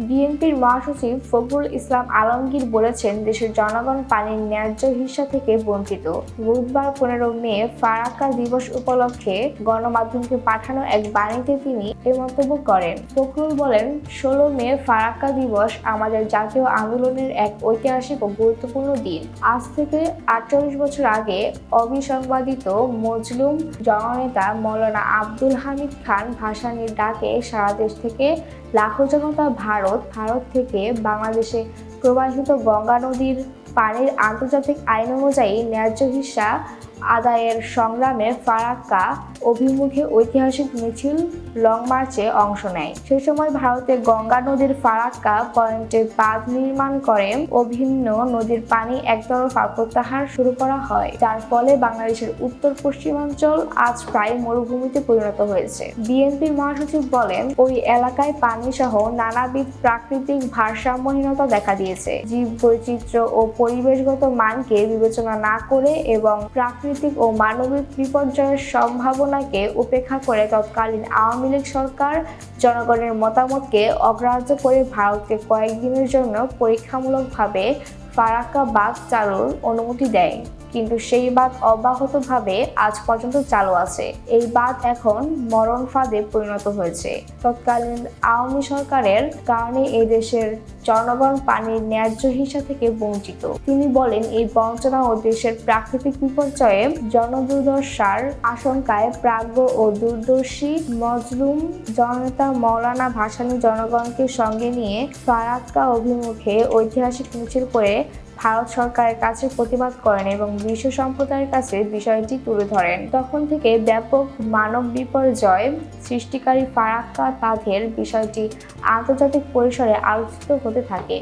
বিএনপির মহাসচিব ফখরুল ইসলাম আলমগীর বলেছেন, দেশের জনগণ পানির ন্যায্য হিস্যা থেকে বঞ্চিত। বুধবার 15 মে ফারাক্কা দিবস উপলক্ষে গণমাধ্যমকে পাঠানো এক বাণীতে তিনি এ মন্তব্য করেন। ফখরুল বলেন, 16 মে ফারাক্কা দিবস আমাদের জাতীয় আন্দোলনের এক ঐতিহাসিক ও গুরুত্বপূর্ণ দিন। আজ থেকে 48 বছর আগে অবিসংবাদিত মজলুম জননেতা মৌলানা আব্দুল হামিদ খান ভাসানীর ডাকে সারা দেশ থেকে লাখো জনতা ভারত থেকে বাংলাদেশে প্রবাহিত গঙ্গা নদীর পানির আন্তর্জাতিক আইন অনুযায়ী ন্যায্য হিস্যা আদায়ের সংগ্রামে ফারাক্কা অভিমুখে ঐতিহাসিক মিছিল লং মার্চে অংশ নেয়। সে সময় ভারতে গঙ্গা নদীর ফারাক্কা পয়েন্টে বাঁধ নির্মাণ করে অভিন্ন নদীর পানি একতরফা প্রত্যাহার শুরু করা হয়, যার ফলে বাংলাদেশের উত্তর পশ্চিমাঞ্চল আজ প্রায় মরুভূমিতে পরিণত হয়েছে। বিএনপির মহাসচিব বলেন, ওই এলাকায় পানি সহ নানাবিধ প্রাকৃতিক ভারসাম্যহীনতা দেখা দিয়েছে। জীব বৈচিত্র্য ও পরিবেশগত মানকে বিবেচনা না করে এবং প্রাকৃতিক ও মানবিক বিপর্যয়ের সম্ভাবনাকে উপেক্ষা করে তৎকালীন আওয়ামী লীগ সরকার জনগণের মতামতকে অগ্রাহ্য করে ভারতকে কয়েকদিনের জন্য পরীক্ষামূলকভাবে ফারাক্কা বাঁধ চালুর অনুমতি দেয়, কিন্তু সেই বাঁধ অব্যাহতভাবে আজ পর্যন্ত চালু আছে। এই বাঁধ এখন মরণ ফাঁদে পরিণত হয়েছে। তৎকালীন আওয়ামী সরকারের কারণে এই দেশের জনগণ পানির ন্যায্য হিস্যা থেকে বঞ্চিত। তিনি বলেন, এই বঞ্চনা ও দেশের প্রাকৃতিক বিপর্যয়ে জনদুর্দশার আশঙ্কায় প্রাজ্ঞ ও দূরদর্শী মজলুম জননেতা মৌলানা ভাসানী জনগণকে সঙ্গে নিয়ে ফারাক্কা অভিমুখে ঐতিহাসিক মিছিল করে ভারত সরকারের কাছে প্রতিবাদ করেন এবং বিশ্ব সম্প্রদায়ের কাছে বিষয়টি তুলে ধরেন। তখন থেকে ব্যাপক মানব বিপর্যয় সৃষ্টিকারী ফারাক্কা বাঁধের বিষয়টি আন্তর্জাতিক পরিসরে আলোচিত হতে থাকে।